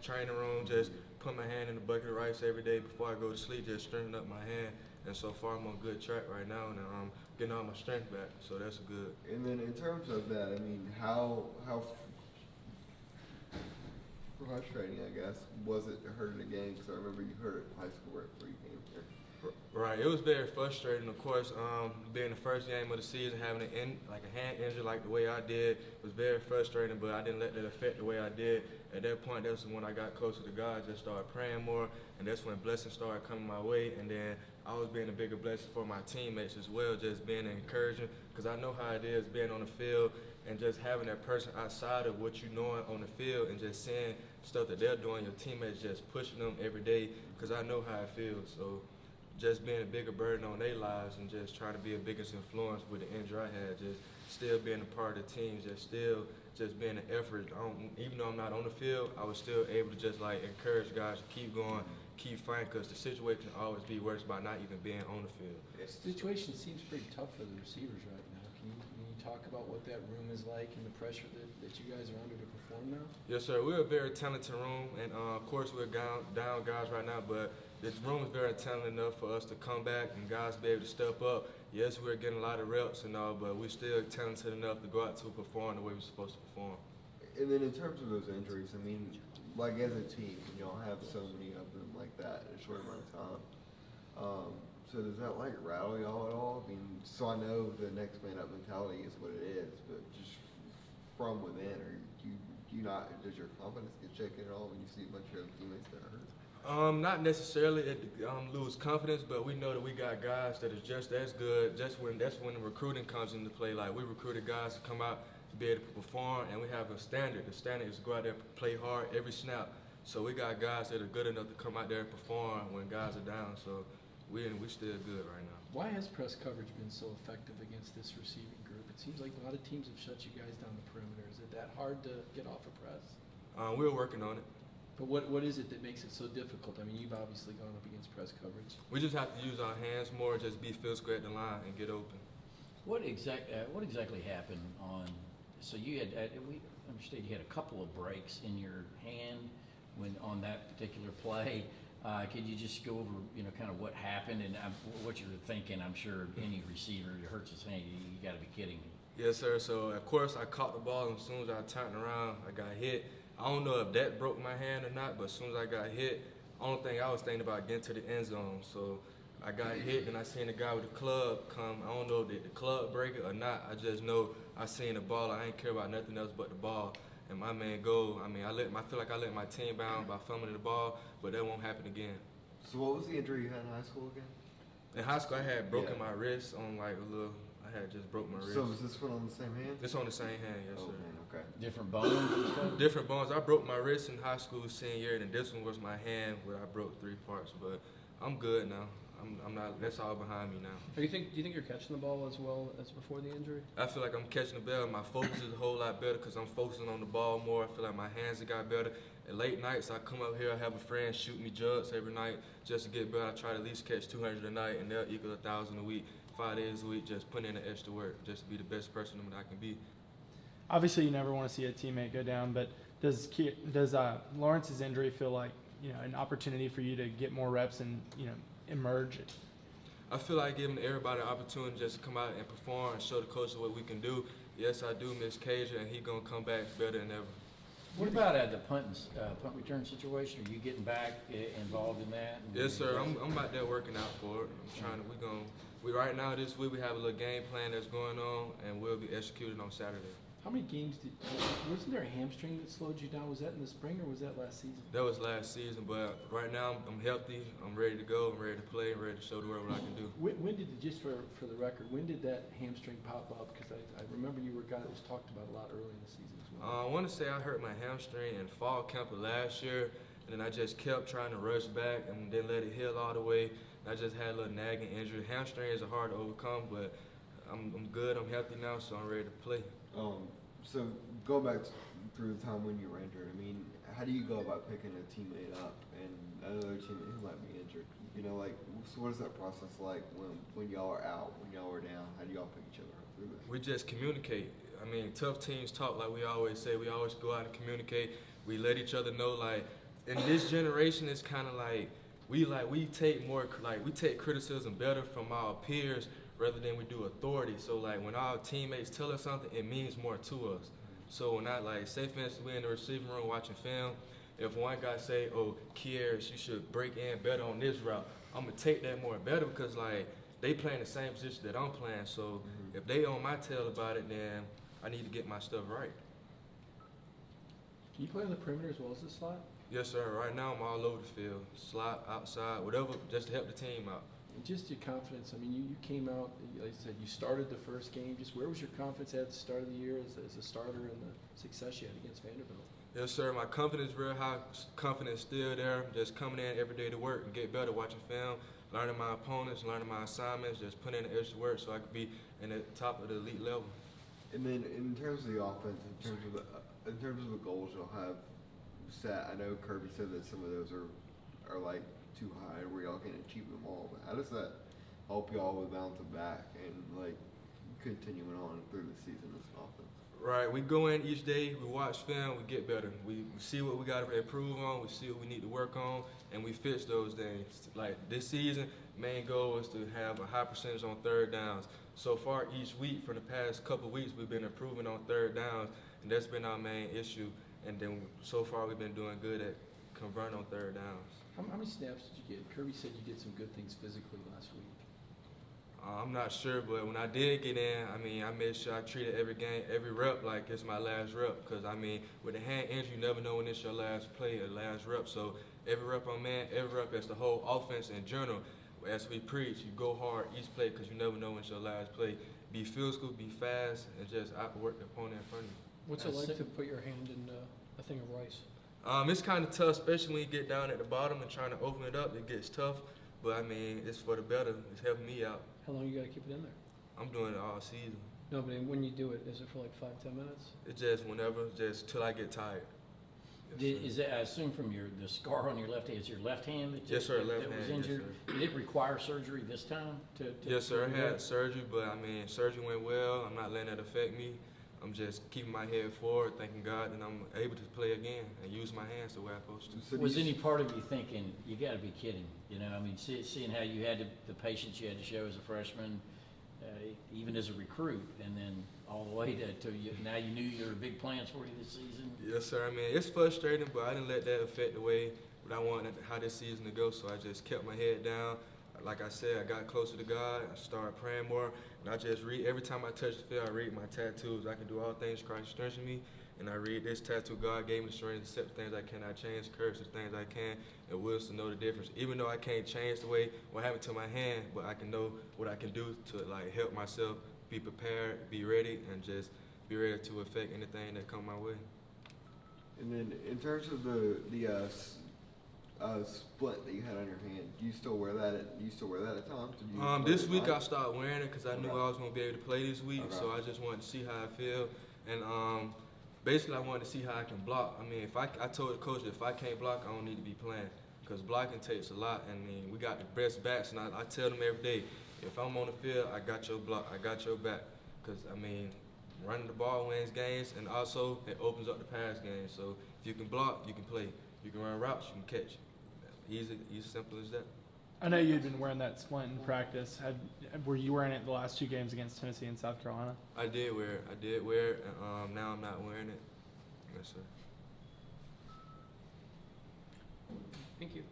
training room, just put my hand in the bucket of rice every day before I go to sleep, just strengthening up my hand. And so far, I'm on good track right now, and I'm getting all my strength back. So that's good. And then in terms of that, I mean, how frustrating, I guess, was it to hurt in a game? Because I remember you hurt it in high school right before you came here. Right, it was very frustrating. Of course, being the first game of the season, having a hand injury like the way I did was very frustrating. But I didn't let that affect the way I did. At that point, that's when I got closer to God, just started praying more, and that's when blessings started coming my way. And then I was being a bigger blessing for my teammates as well, just being encouraging, because I know how it is being on the field and just having that person outside of what you know on the field and just seeing stuff that they're doing, your teammates just pushing them every day, because I know how it feels. So just being a bigger burden on their lives and just trying to be a biggest influence with the injury I had, just still being a part of the team, just being an effort. Even though I'm not on the field, I was still able to just like encourage guys to keep going, keep fighting, because the situation can always be worse by not even being on the field. The situation seems pretty tough for the receivers right now. Can you talk about what that room is like and the pressure that you guys are under to perform now? Yes, sir. We're a very talented room, and of course we're down guys right now, but this room is very talented enough for us to come back and guys be able to step up. Yes, we're getting a lot of reps and all, but we're still talented enough to go out to perform the way we're supposed to perform. And then in terms of those injuries, I mean, like as a team, y'all have so many of them like that in a short amount of time. So does that like rattle y'all at all? I mean, so I know the next man up mentality is what it is, but just from within, or does your confidence get shaken at all when you see a bunch of other teammates that are hurt? Not necessarily lose confidence, but we know that we got guys that is just as good. That's when the recruiting comes into play. Like, we recruited guys to come out to be able to perform, and we have a standard. The standard is to go out there and play hard every snap. So we got guys that are good enough to come out there and perform when guys are down. So we still good right now. Why has press coverage been so effective against this receiving group? It seems like a lot of teams have shut you guys down the perimeter. Is it that hard to get off a press? We're working on it. But what is it that makes it so difficult? I mean, you've obviously gone up against press coverage. We just have to use our hands more, just be physical at the line and get open. What exactly happened on? So you had we understood you had a couple of breaks in your hand when on that particular play. Could you just go over kind of what happened and what you were thinking? I'm sure any receiver that hurts his hand, you got to be kidding me. Yes, sir. So of course I caught the ball, and as soon as I turned around, I got hit. I don't know if that broke my hand or not, but as soon as I got hit, only thing I was thinking about getting to the end zone. So I got hit, and I seen the guy with the club come. I don't know if the club break it or not. I just know I seen the ball. I ain't care about nothing else but the ball. And my man go. I mean, I feel like I let my team down by fumbling the ball, but that won't happen again. So what was the injury you had in high school again? In high school, I had broken my wrist on like a little. I had just broke my wrist. So was this one on the same hand? It's on the same hand, yes, sir. Man, okay. Different bones and stuff? Different bones. I broke my wrist in high school senior year, and this one was my hand where I broke 3 parts. But I'm good now. I'm not. That's all behind me now. Do you think you're catching the ball as well as before the injury? I feel like I'm catching the ball. My focus is a whole lot better because I'm focusing on the ball more. I feel like my hands have got better. At late nights, I come up here. I have a friend shoot me jugs every night just to get better. I try to at least catch 200 a night, and they'll equal 1,000 a week. 5 days a week, just putting in the extra work, just to be the best person that I can be. Obviously, you never want to see a teammate go down, but does Lawrence's injury feel like an opportunity for you to get more reps and emerge? I feel like giving everybody an opportunity just to come out and perform and show the coaches what we can do. Yes, I do miss Cage, and he's gonna come back better than ever. What about the punt return situation? Are you getting back involved in that? Yes, sir. I'm out there working out for it. I'm trying to. Right now this week we have a little game plan that's going on, and we'll be executing on Saturday. How many games wasn't there a hamstring that slowed you down? Was that in the spring or was that last season? That was last season, but right now I'm healthy. I'm ready to go. I'm ready to play. I'm ready to show the world what I can do. When did just for the record, when did that hamstring pop up? Because I remember you were a guy that was talked about a lot early in the season as well. I want to say I hurt my hamstring in fall camp of last year, and then I just kept trying to rush back and didn't let it heal all the way. I just had a little nagging injury. Hamstrings are hard to overcome, but I'm good. I'm healthy now, so I'm ready to play. So go back through the time when you were injured. I mean, how do you go about picking a teammate up and another teammate who might be injured? So what is that process like when y'all are out, when y'all are down? How do y'all pick each other up through this? We just communicate. I mean, tough teams talk like we always say. We always go out and communicate. We let each other know, like, in this generation, it's kind of like we take criticism better from our peers rather than we do authority. So like when our teammates tell us something, it means more to us. So when I like say for instance we're in the receiving room watching film, if one guy say, "Oh, Kearis, you should break in better on this route," I'm gonna take that more better because like they playing the same position that I'm playing. So if they on my tail about it, then I need to get my stuff right. Can you play on the perimeter as well as the slot? Yes, sir. Right now I'm all over the field, slot, outside, whatever, just to help the team out. And just your confidence, I mean, you came out, like I said, you started the first game. Just where was your confidence at the start of the year as a starter and the success you had against Vanderbilt? Yes, sir. My confidence is real high. Confidence still there. Just coming in every day to work and get better, watching film, learning my opponents, learning my assignments, just putting in the extra work so I could be in the top of the elite level. And then in terms of the offense, in terms of the goals you'll have set, I know Kirby said that some of those are like too high where y'all can't achieve them all. But how does that help y'all with bouncing back and like continuing on through the season as an offense? Right, we go in each day, we watch film, we get better. We see what we got to improve on, we see what we need to work on, and we fix those things. Like this season, main goal is to have a high percentage on third downs. So far each week, for the past couple of weeks, we've been improving on third downs, and that's been our main issue. And then so far we've been doing good at converting on third downs. How many snaps did you get? Kirby said you did some good things physically last week. I'm not sure, but when I did get in, I mean, I made sure I treated every game, every rep like it's my last rep. Because, I mean, with a hand injury, you never know when it's your last play or last rep. So every rep I'm in, every rep is the whole offense in general. As we preach, you go hard each play because you never know when it's your last play. Be physical, be fast, and just outwork the opponent in front of you. What's it like to put your hand in a thing of rice? It's kind of tough, especially when you get down at the bottom and trying to open it up. It gets tough, but I mean, it's for the better. It's helping me out. How long you gotta keep it in there? I'm doing it all season. No, but when you do it, is it for like 5-10 minutes? It's just whenever, just till I get tired. Yes, sir. Is that, I assume from the scar on your left hand, is your left hand that, Yes, sir, left that was hand, yes, injured? sir. Did it require surgery this time? Yes, sir. I to had surgery, but I mean, surgery went well. I'm not letting that affect me. I'm just keeping my head forward, thanking God that I'm able to play again and use my hands the way I'm supposed to. So do Was you- any part of you thinking, you got to be kidding? You know, I mean, seeing how you had the patience you had to show as a freshman, even as a recruit, and then all the way to you, now you knew there were big plans for you this season. Yes, sir. I mean, it's frustrating, but I didn't let that affect the way that I wanted how this season to go. So I just kept my head down. Like I said, I got closer to God. I started praying more, and I just read. Every time I touch the field, I read my tattoos. I can do all things Christ strengthens me, and I read this tattoo. God gave me the strength to accept things I cannot change, courage the things I can, and wills to know the difference. Even though I can't change the way what happened to my hand, but I can know what I can do to like help myself be prepared, be ready, and just be ready to affect anything that come my way. And then in terms of the split that you had on your hand, do you still wear that at times? Or do you wear This it week I live? started wearing it because I knew Okay. I was going to be able to play this week, Okay. so I just wanted to see how I feel. And basically I wanted to see how I can block. I mean, I told the coach that if I can't block, I don't need to be playing because blocking takes a lot. And I mean, we got the best backs, and I tell them every day, if I'm on the field, I got your block, I got your back. Because, I mean, running the ball wins games, and also it opens up the pass game. So if you can block, you can play. You can run routes, you can catch. Easy, simple as that. I know you'd been wearing that splint in practice. Were you wearing it the last 2 games against Tennessee and South Carolina? I did wear it, and now I'm not wearing it. Yes, sir. Thank you.